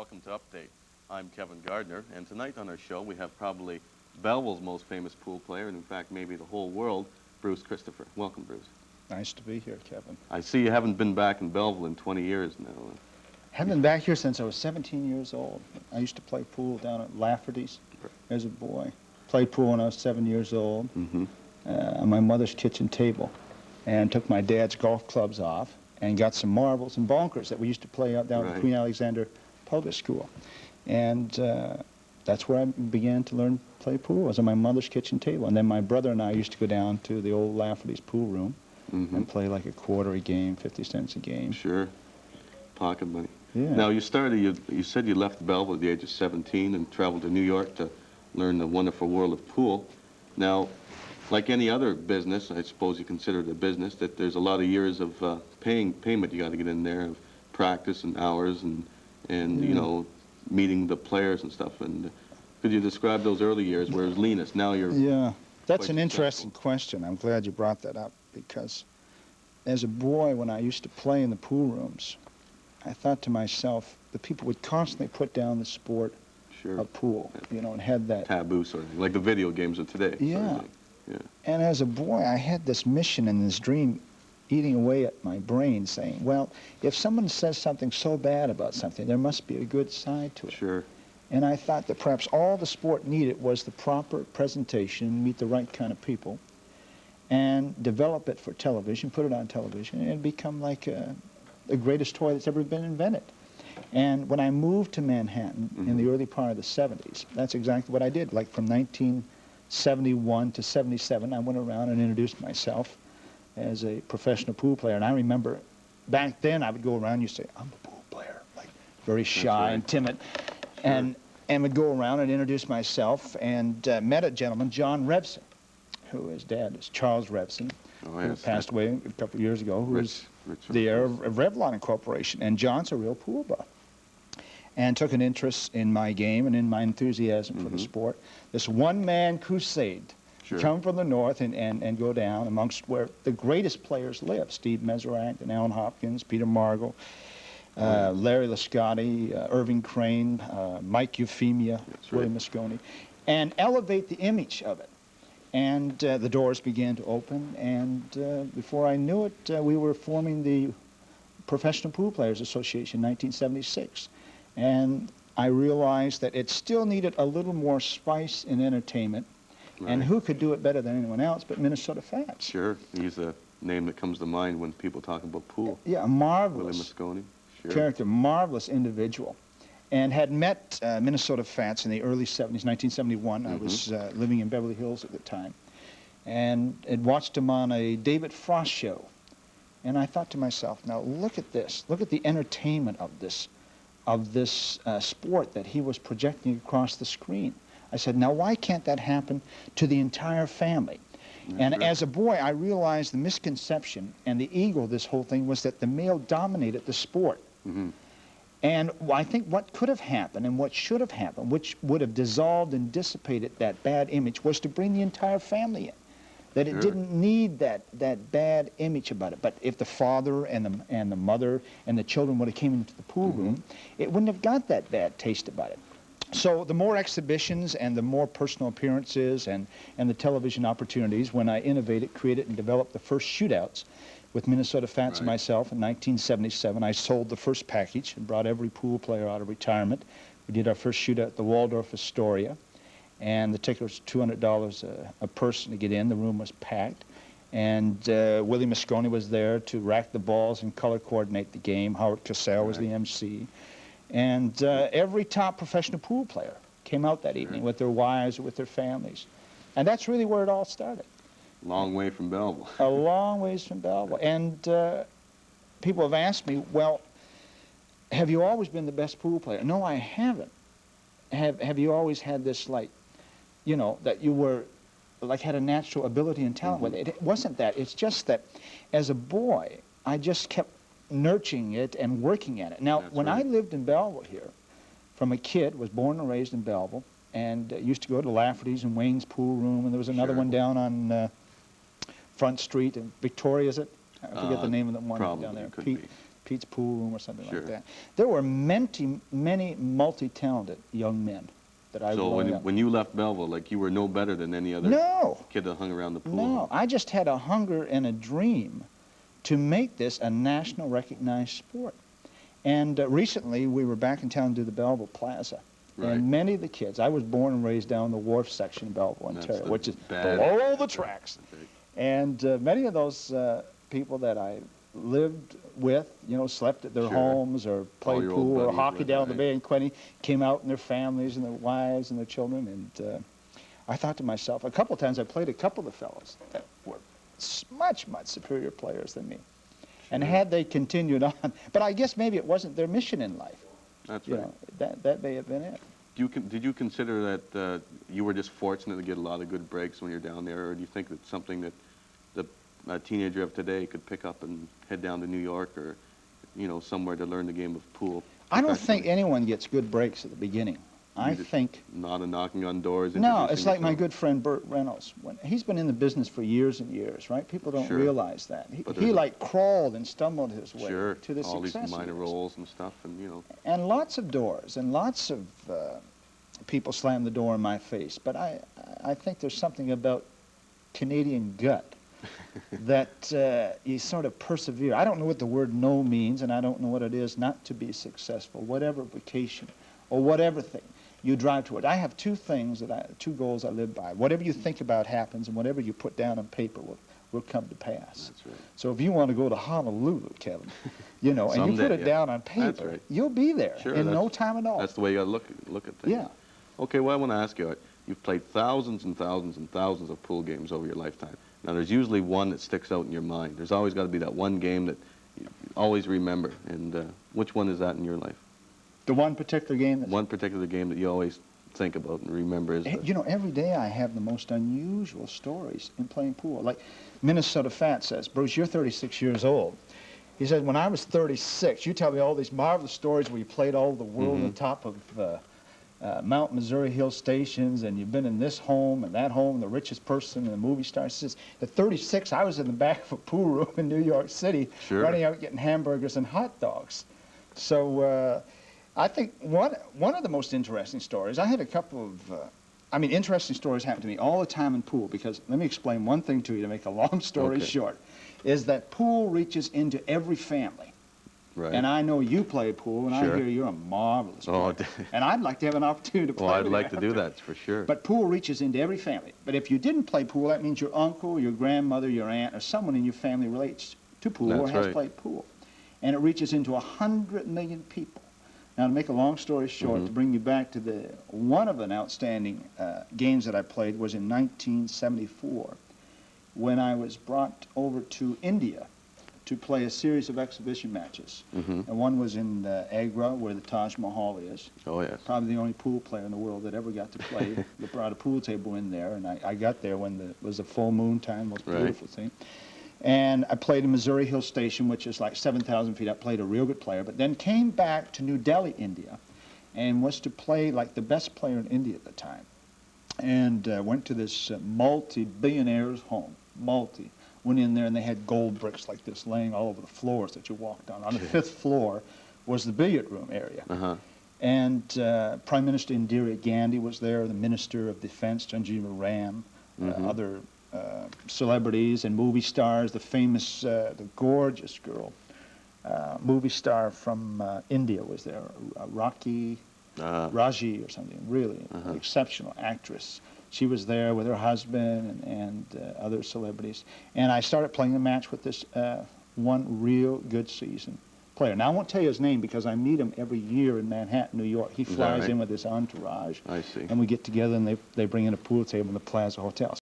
welcome to Update. I'm Kevin Gardner, and tonight on our show we have probably Belleville's most famous pool player, and in fact maybe the whole world, Bruce Christopher. Welcome, Bruce. Nice to be here, Kevin. I see you haven't been back in Belleville in 20 years now. Haven't been back here since I was 17 years old. I used to play pool down at Lafferty's as a boy. Played pool when I was 7 years old on my mother's kitchen table, and took my dad's golf clubs off and got some marbles and bonkers that we used to play out down at Queen Alexander Public School. And that's where I began to learn to play pool, was on my mother's kitchen table. And then my brother and I used to go down to the old Lafferty's pool room and play like a quarter a game, 50 cents a game. Sure. Pocket money. Yeah. Now, you said you left Belleville at the age of 17 and traveled to New York to learn the wonderful world of pool. Now, like any other business, I suppose you consider it a business, that there's a lot of years of payment you got to get in there, of practice and hours and you know, meeting the players and stuff. And could you describe those early years where it was leanest? Now you're... Yeah, that's an interesting question. I'm glad you brought that up, because as a boy, when I used to play in the pool rooms, I thought to myself, the people would constantly put down the sport of pool, you know, and had that... taboo sort of thing, like the video games of today. Yeah. Sort of yeah. And as a boy, I had this mission and this dream eating away at my brain, saying, well, if someone says something so bad about something, there must be a good side to it. Sure. And I thought that perhaps all the sport needed was the proper presentation, meet the right kind of people, and develop it for television, put it on television, and become like the greatest toy that's ever been invented. And when I moved to Manhattan in the early part of the 70s, that's exactly what I did. Like from 1971 to 77, I went around and introduced myself as a professional pool player. And I remember back then I would go around and you'd say, I'm a pool player, like very shy and timid. Sure. And would go around and introduce myself, and met a gentleman, John Revson, who his dad is Charles Revson, who passed away a couple of years ago, who was the heir of Revlon Incorporation. And John's a real pool buff, and took an interest in my game and in my enthusiasm for the sport. This one-man crusade, come from the north and go down amongst where the greatest players live: Steve Mesereau and Alan Hopkins, Peter Margell, Larry Lascotti, Irving Crane, Mike Euphemia, Willie Mosconi, and elevate the image of it. And the doors began to open, and before I knew it, we were forming the Professional Pool Players Association in 1976. And I realized that it still needed a little more spice in entertainment, and who could do it better than anyone else but Minnesota Fats? Sure, he's a name that comes to mind when people talk about pool. Yeah, a marvelous Willie Mosconi. character, marvelous individual, and had met Minnesota Fats in the early 70s, 1971. I was living in Beverly Hills at the time, and had watched him on a David Frost show. And I thought to myself, now look at this. Look at the entertainment of this sport that he was projecting across the screen. I said, now why can't that happen to the entire family? And as a boy, I realized the misconception and the ego of this whole thing was that the male dominated the sport. And I think what could have happened and what should have happened, which would have dissolved and dissipated that bad image, was to bring the entire family in. That it didn't need that bad image about it. But if the father and the mother and the children would have came into the pool room, it wouldn't have got that bad taste about it. So the more exhibitions and the more personal appearances and the television opportunities, when I innovated, created, and developed the first shootouts with Minnesota Fats and myself in 1977, I sold the first package and brought every pool player out of retirement. We did our first shootout at the Waldorf Astoria, and the ticket was $200 a person to get in. The room was packed, and Willie Mosconi was there to rack the balls and color coordinate the game. Howard Cosell was the MC. And every top professional pool player came out that evening with their wives or with their families. And that's really where it all started. Long way from Belleville. A long ways from Belleville. And people have asked me, well, have you always been the best pool player? No, I haven't. Have you always had this, like, you know, that you were, like, had a natural ability and talent with it? It wasn't that. It's just that as a boy, I just kept nurturing it and working at it. Now, when I lived in Belleville here, from a kid, was born and raised in Belleville, and used to go to Lafferty's and Wayne's pool room, and there was another one down on Front Street in Victoria, is it? I forget the name of the one down there. Pete's Pool Room or something Sure. like that. There were many multi-talented young men that I So growing up. when you left Belleville, like you were no better than any other No, kid that hung around the pool. no. I just had a hunger and a dream to make this a national recognized sport. And recently, we were back in town to the Belleville Plaza. Right. And many of the kids, I was born and raised down the Wharf section in Belleville, And that's Ontario, the which is bad- below the tracks. Okay. And many of those people that I lived with, you know, slept at their Sure. homes or played your old pool or buddies hockey with, down at the right. Bay and Quinny, came out and their families and their wives and their children. And I thought to myself, a couple of times I played a couple of the fellows that were much superior players than me. And Sure. had they continued on, but I guess maybe it wasn't their mission in life. That's You right. know, that may have been it. Did you consider that you were just fortunate to get a lot of good breaks when you're down there, or do you think that's something that the teenager of today could pick up and head down to New York or, you know, somewhere to learn the game of pool? I don't think professionally? anyone gets good breaks at the beginning. I You just think not a knocking on doors. no, introducing it's like my yourself. good friend Burt Reynolds. He's been in the business for years and years, right? People don't Sure. realize that. But He there's a- like crawled and stumbled his way Sure, to the all these success. minor he is. roles and stuff, and you know. And lots of doors and lots of people slam the door in my face. But I think there's something about Canadian gut that you sort of persevere. I don't know what the word no means, and I don't know what it is not to be successful, whatever vocation or whatever thing you drive toward. I have two goals I live by. Whatever you think about happens, and whatever you put down on paper will come to pass. That's right. So if you want to go to Honolulu, Kevin, you know, and you Someday, put it yeah. down on That's paper, right. you'll be there Sure, in no that's- time at all. That's the way you got to look at things. Yeah. Okay, well, I want to ask you, you've played thousands and thousands and thousands of pool games over your lifetime. Now, there's usually one that sticks out in your mind. There's always got to be that one game that you always remember. And which one is that in your life? The one particular game that's One particular game that you always think about and remember is the... You know, every day I have the most unusual stories in playing pool. Like Minnesota Fat says, Bruce, you're 36 years old. He said, when I was 36, you tell me all these marvelous stories where you played all over the world on top of Mount Missouri Hill stations, and you've been in this home and that home, the richest person and the movie star. He says, at 36, I was in the back of a pool room in New York City, Sure. running out getting hamburgers and hot dogs. So I think one of the most interesting stories, I had a couple of, interesting stories happen to me all the time in pool, because let me explain one thing to you to make a long story Okay. short, is that pool reaches into every family. Right. And I know you play pool, and Sure. I hear you're a marvelous Oh, player. And I'd like to have an opportunity to play well, I'd with like you. to do that, for sure. But pool reaches into every family. But if you didn't play pool, that means your uncle, your grandmother, your aunt, or someone in your family relates to pool or That's has right. played pool. And it reaches into 100 million people. Now, to make a long story short, to bring you back to one of the outstanding games that I played was in 1974, when I was brought over to India to play a series of exhibition matches. And one was in Agra, where the Taj Mahal is. Oh, yes. Probably the only pool player in the world that ever got to play. They brought a pool table in there, and I got there when it was a full moon time, most Right. beautiful thing. And I played in Missouri Hill Station, which is like 7,000 feet. I played a real good player, but then came back to New Delhi, India, and was to play like the best player in India at the time. And went to this multi-billionaire's home, Went in there, and they had gold bricks like this laying all over the floors that you walked on. On the 5th floor was the billiard room area. Uh-huh. And Prime Minister Indira Gandhi was there, the Minister of Defense, Sanjeeva Ram, other celebrities and movie stars, the famous, the gorgeous girl, movie star from India was there, Raji or something, really exceptional actress. She was there with her husband and other celebrities. And I started playing a match with this one real good season player. Now, I won't tell you his name because I meet him every year in Manhattan, New York. He flies right? in with his entourage. I see. And we get together, and they bring in a pool table in the Plaza Hotel.